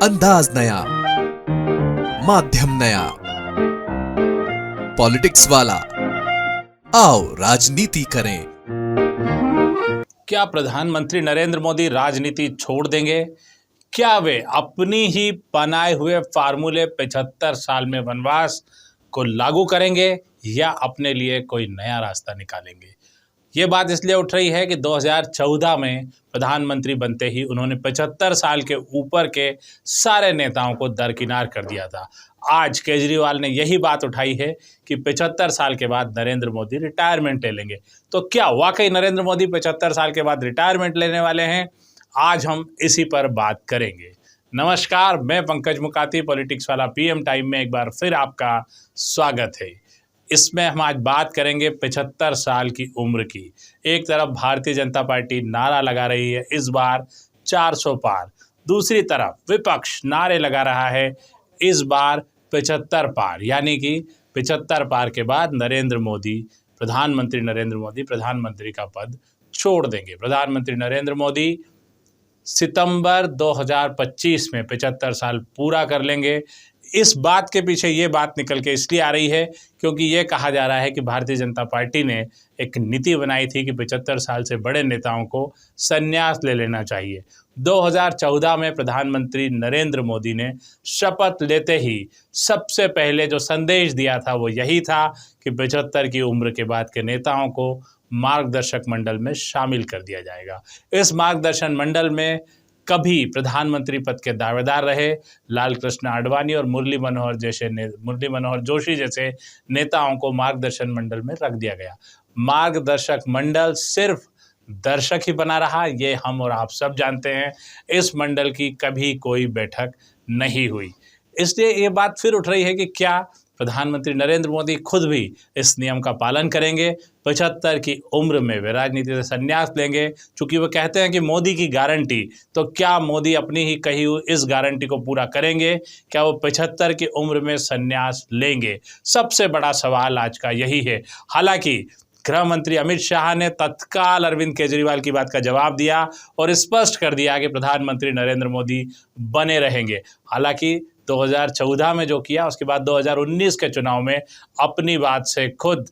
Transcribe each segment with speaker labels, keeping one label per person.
Speaker 1: अंदाज नया, माध्यम नया, पॉलिटिक्स वाला। आओ राजनीति करें।
Speaker 2: क्या प्रधानमंत्री नरेंद्र मोदी राजनीति छोड़ देंगे? क्या वे अपनी ही बनाए हुए फार्मूले 75 साल में वनवास को लागू करेंगे या अपने लिए कोई नया रास्ता निकालेंगे? ये बात इसलिए उठ रही है कि 2014 में प्रधानमंत्री बनते ही उन्होंने 75 साल के ऊपर के सारे नेताओं को दरकिनार कर दिया था। आज केजरीवाल ने यही बात उठाई है कि 75 साल के बाद नरेंद्र मोदी रिटायरमेंट ले लेंगे। तो क्या वाकई नरेंद्र मोदी 75 साल के बाद रिटायरमेंट लेने वाले हैं? आज हम इसी पर बात करेंगे। नमस्कार, मैं पंकज मुकाती, पॉलिटिक्स वाला पीएम टाइम में एक बार फिर आपका स्वागत है। इसमें हम आज बात करेंगे 75 साल की उम्र की। एक तरफ भारतीय जनता पार्टी नारा लगा रही है इस बार 400 पार, दूसरी तरफ विपक्ष नारे लगा रहा है इस बार 75 पार, यानी कि 75 पार के बाद प्रधानमंत्री नरेंद्र मोदी प्रधानमंत्री का पद छोड़ देंगे। प्रधानमंत्री नरेंद्र मोदी सितंबर 2025 में 75 साल पूरा कर लेंगे। इस बात के पीछे ये बात निकल के इसलिए आ रही है क्योंकि ये कहा जा रहा है कि भारतीय जनता पार्टी ने एक नीति बनाई थी कि 75 साल से बड़े नेताओं को संन्यास ले लेना चाहिए। 2014 में प्रधानमंत्री नरेंद्र मोदी ने शपथ लेते ही सबसे पहले जो संदेश दिया था वो यही था कि 75 की उम्र के बाद के नेताओं को मार्गदर्शक मंडल में शामिल कर दिया जाएगा। इस मार्गदर्शन मंडल में कभी प्रधानमंत्री पद के दावेदार रहे लालकृष्ण आडवाणी और मुरली मनोहर जोशी जैसे नेताओं को मार्गदर्शन मंडल में रख दिया गया। मार्गदर्शक मंडल सिर्फ दर्शक ही बना रहा, ये हम और आप सब जानते हैं। इस मंडल की कभी कोई बैठक नहीं हुई। इसलिए ये बात फिर उठ रही है कि क्या प्रधानमंत्री नरेंद्र मोदी खुद भी इस नियम का पालन करेंगे? 75 की उम्र में वे राजनीति से संन्यास लेंगे। चूंकि वो कहते हैं कि मोदी की गारंटी, तो क्या मोदी अपनी ही कही हुई इस गारंटी को पूरा करेंगे? क्या वो 75 की उम्र में संन्यास लेंगे? सबसे बड़ा सवाल आज का यही है। हालांकि गृह मंत्री अमित शाह ने तत्काल अरविंद केजरीवाल की बात का जवाब दिया और स्पष्ट कर दिया कि प्रधानमंत्री नरेंद्र मोदी बने रहेंगे। हालांकि 2014 में जो किया उसके बाद 2019 के चुनाव में अपनी बात से खुद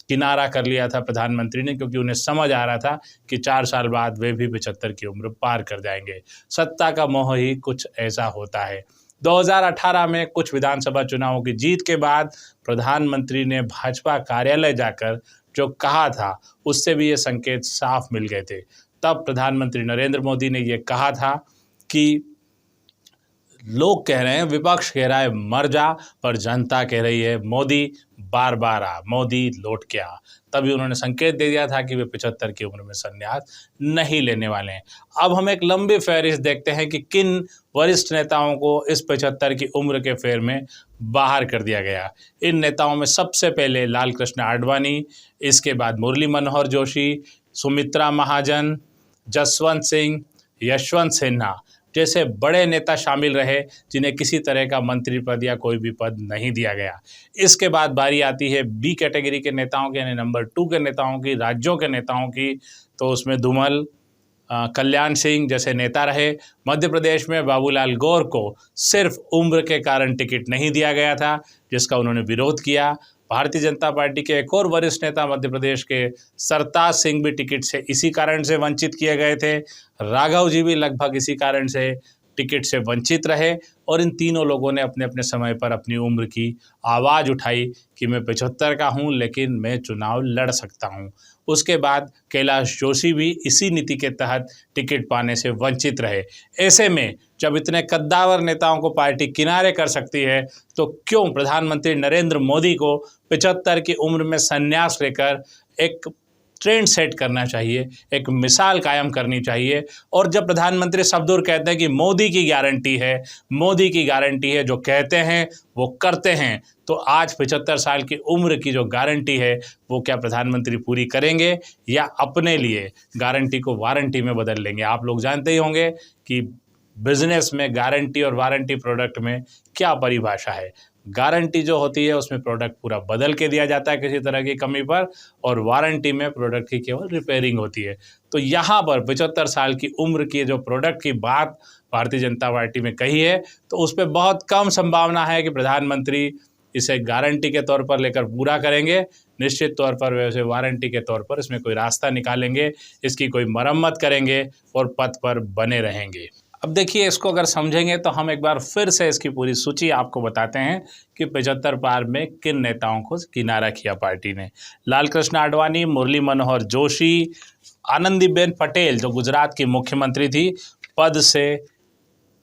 Speaker 2: किनारा कर लिया था प्रधानमंत्री ने, क्योंकि उन्हें समझ आ रहा था कि 4 साल बाद वे भी 75 की उम्र पार कर जाएंगे। सत्ता का मोह ही कुछ ऐसा होता है। 2018 में कुछ विधानसभा चुनावों की जीत के बाद प्रधानमंत्री ने भाजपा कार्यालय जाकर जो कहा था उससे भी ये संकेत साफ मिल गए थे। तब प्रधानमंत्री नरेंद्र मोदी ने ये कहा था कि लोग कह रहे हैं, विपक्ष कह रहा है मर जा, पर जनता कह रही है मोदी बार बार आ, मोदी लौट के आ। तभी उन्होंने संकेत दे दिया था कि वे 75 की उम्र में संन्यास नहीं लेने वाले हैं। अब हम एक लंबी फहरिस्त देखते हैं कि किन वरिष्ठ नेताओं को इस 75 की उम्र के फेर में बाहर कर दिया गया। इन नेताओं में सबसे पहले लालकृष्ण आडवाणी, इसके बाद मुरली मनोहर जोशी, सुमित्रा महाजन, जसवंत सिंह, यशवंत सिन्हा जैसे बड़े नेता शामिल रहे जिन्हें किसी तरह का मंत्री पद या कोई भी पद नहीं दिया गया। इसके बाद बारी आती है बी कैटेगरी के नेताओं की, यानी नंबर 2 के नेताओं की, राज्यों के नेताओं की। तो उसमें धूमल, कल्याण सिंह जैसे नेता रहे। मध्य प्रदेश में बाबूलाल गौर को सिर्फ उम्र के कारण टिकट नहीं दिया गया था, जिसका उन्होंने विरोध किया। भारतीय जनता पार्टी के एक और वरिष्ठ नेता मध्य प्रदेश के सरताज सिंह भी टिकट से इसी कारण से वंचित किए गए थे। राघव जी भी लगभग इसी कारण से टिकट से वंचित रहे। और इन तीनों लोगों ने अपने अपने समय पर अपनी उम्र की आवाज़ उठाई कि मैं 75 का हूं, लेकिन मैं चुनाव लड़ सकता हूं। उसके बाद कैलाश जोशी भी इसी नीति के तहत टिकट पाने से वंचित रहे। ऐसे में जब इतने कद्दावर नेताओं को पार्टी किनारे कर सकती है, तो क्यों प्रधानमंत्री नरेंद्र मोदी को 75 की उम्र में संन्यास लेकर एक ट्रेंड सेट करना चाहिए, एक मिसाल कायम करनी चाहिए। और जब प्रधानमंत्री शब्दों कहते हैं कि मोदी की गारंटी है, मोदी की गारंटी है, जो कहते हैं वो करते हैं, तो आज 75 साल की उम्र की जो गारंटी है वो क्या प्रधानमंत्री पूरी करेंगे या अपने लिए गारंटी को वारंटी में बदल लेंगे? आप लोग जानते ही होंगे कि बिजनेस में गारंटी और वारंटी प्रोडक्ट में क्या परिभाषा है। गारंटी जो होती है उसमें प्रोडक्ट पूरा बदल के दिया जाता है किसी तरह की कमी पर, और वारंटी में प्रोडक्ट की केवल रिपेयरिंग होती है। तो यहाँ पर 75 साल की उम्र की जो प्रोडक्ट की बात भारतीय जनता पार्टी में कही है, तो उस पर बहुत कम संभावना है कि प्रधानमंत्री इसे गारंटी के तौर पर लेकर पूरा करेंगे। निश्चित तौर पर वैसे वारंटी के तौर पर इसमें कोई रास्ता निकालेंगे, इसकी कोई मरम्मत करेंगे और पद पर बने रहेंगे। अब देखिए, इसको अगर समझेंगे तो हम एक बार फिर से इसकी पूरी सूची आपको बताते हैं कि 75 पार में किन नेताओं को किनारा किया पार्टी ने। लाल कृष्ण आडवाणी, मुरली मनोहर जोशी, आनंदीबेन पटेल जो गुजरात की मुख्यमंत्री थी, पद से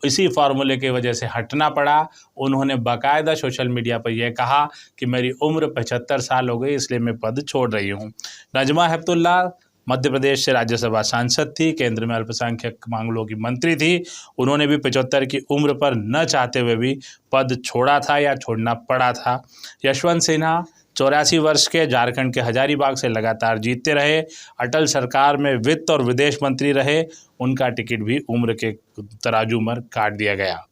Speaker 2: इसी फार्मूले की वजह से हटना पड़ा। उन्होंने बाकायदा सोशल मीडिया पर यह कहा कि मेरी उम्र 75 साल हो गई, इसलिए मैं पद छोड़ रही हूँ। नजमा हेपतुल्ला मध्य प्रदेश से राज्यसभा सांसद थी, केंद्र में अल्पसंख्यक मामलों की मंत्री थी। उन्होंने भी 75 की उम्र पर न चाहते हुए भी पद छोड़ा था या छोड़ना पड़ा था। यशवंत सिन्हा 84 वर्ष के, झारखंड के हजारीबाग से लगातार जीतते रहे, अटल सरकार में वित्त और विदेश मंत्री रहे, उनका टिकट भी उम्र के तराजू पर काट दिया गया।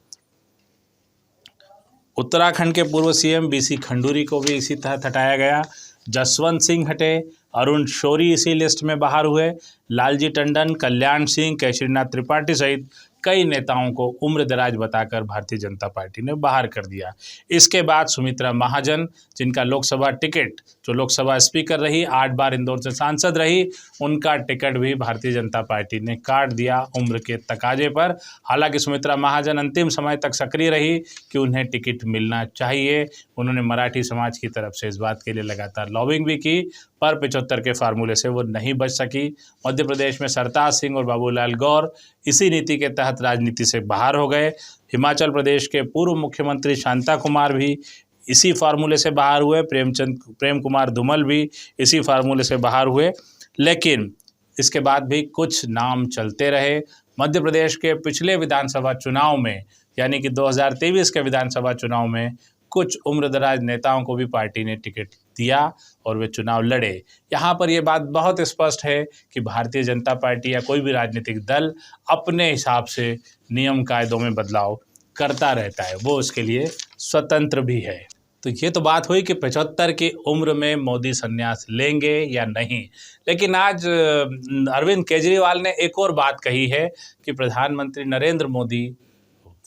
Speaker 2: उत्तराखंड के पूर्व सीएम बीसी खंडूरी को भी इसी तरह हटाया गया। जसवंत सिंह हटे, अरुण शौरी इसी लिस्ट में बाहर हुए। लालजी टंडन, कल्याण सिंह, केशरीनाथ त्रिपाठी सहित कई नेताओं को उम्र दराज बताकर भारतीय जनता पार्टी ने बाहर कर दिया। इसके बाद सुमित्रा महाजन, जिनका लोकसभा टिकट, जो लोकसभा स्पीकर रही, 8 बार इंदौर से सांसद रही, उनका टिकट भी भारतीय जनता पार्टी ने काट दिया उम्र के तकाजे पर। हालांकि सुमित्रा महाजन अंतिम समय तक सक्रिय रही कि उन्हें टिकट मिलना चाहिए। उन्होंने मराठी समाज की तरफ से इस बात के लिए लगातार लॉबिंग भी की, पर 75 के फार्मूले से वो नहीं बच सकी। मध्य प्रदेश में सरताज सिंह और बाबूलाल गौर इसी नीति के तहत राजनीति से बाहर हो गए। हिमाचल प्रदेश के पूर्व मुख्यमंत्री शांता कुमार भी इसी फार्मूले से बाहर हुए। प्रेम कुमार धूमल भी इसी फार्मूले से बाहर हुए। लेकिन इसके बाद भी कुछ नाम चलते रहे। मध्य प्रदेश के पिछले विधानसभा चुनाव में, यानी कि 2023 के विधानसभा चुनाव में, कुछ उम्रदराज नेताओं को भी पार्टी ने टिकट दिया और वे चुनाव लड़े। यहाँ पर यह बात बहुत स्पष्ट है कि भारतीय जनता पार्टी या कोई भी राजनीतिक दल अपने हिसाब से नियम कायदों में बदलाव करता रहता है, वो उसके लिए स्वतंत्र भी है। तो ये तो बात हुई कि 75 की उम्र में मोदी संन्यास लेंगे या नहीं। लेकिन आज अरविंद केजरीवाल ने एक और बात कही है कि प्रधानमंत्री Narendra Modi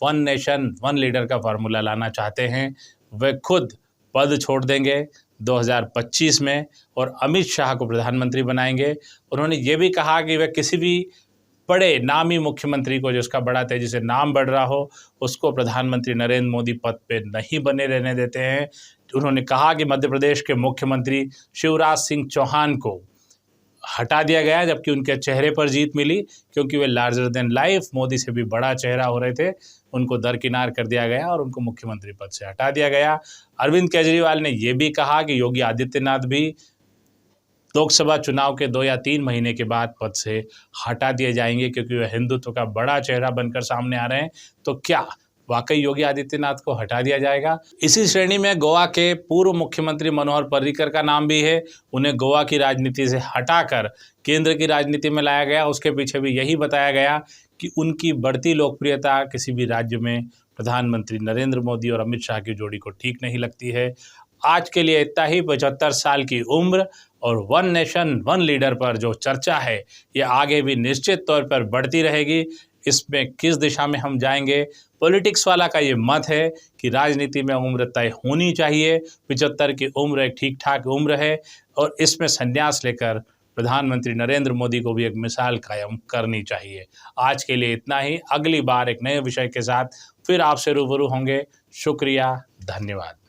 Speaker 2: one nation one leader का फार्मूला लाना चाहते हैं। वे खुद पद छोड़ देंगे 2025 में और अमित शाह को प्रधानमंत्री बनाएंगे। उन्होंने ये भी कहा कि वे किसी भी बड़े नामी मुख्यमंत्री को, जिसका बड़ा तेजी से नाम बढ़ रहा हो, उसको प्रधानमंत्री नरेंद्र मोदी पद पे नहीं बने रहने देते हैं। उन्होंने कहा कि मध्य प्रदेश के मुख्यमंत्री शिवराज सिंह चौहान को हटा दिया गया, जबकि उनके चेहरे पर जीत मिली, क्योंकि वे लार्जर देन लाइफ, मोदी से भी बड़ा चेहरा हो रहे थे। उनको दरकिनार कर दिया गया और उनको मुख्यमंत्री पद से हटा दिया गया। अरविंद केजरीवाल ने यह भी कहा कि योगी आदित्यनाथ भी लोकसभा चुनाव के 2 या 3 महीने के बाद पद से हटा दिए जाएंगे, क्योंकि वे हिंदुत्व का बड़ा चेहरा बनकर सामने आ रहे हैं। तो क्या वाकई योगी आदित्यनाथ को हटा दिया जाएगा? इसी श्रेणी में गोवा के पूर्व मुख्यमंत्री मनोहर पर्रिकर का नाम भी है। उन्हें गोवा की राजनीति से हटाकर केंद्र की राजनीति में लाया गया। उसके पीछे भी यही बताया गया कि उनकी बढ़ती लोकप्रियता किसी भी राज्य में प्रधानमंत्री नरेंद्र मोदी और अमित शाह की जोड़ी को ठीक नहीं लगती है। आज के लिए इतना ही। 75 साल की उम्र और वन नेशन वन लीडर पर जो चर्चा है, ये आगे भी निश्चित तौर पर बढ़ती रहेगी। इसमें किस दिशा में हम जाएंगे, पॉलिटिक्स वाला का ये मत है कि राजनीति में उम्र तय होनी चाहिए। 75 की उम्र एक ठीक ठाक उम्र है और इसमें संन्यास लेकर प्रधानमंत्री नरेंद्र मोदी को भी एक मिसाल कायम करनी चाहिए। आज के लिए इतना ही। अगली बार एक नए विषय के साथ फिर आपसे रूबरू होंगे। शुक्रिया, धन्यवाद।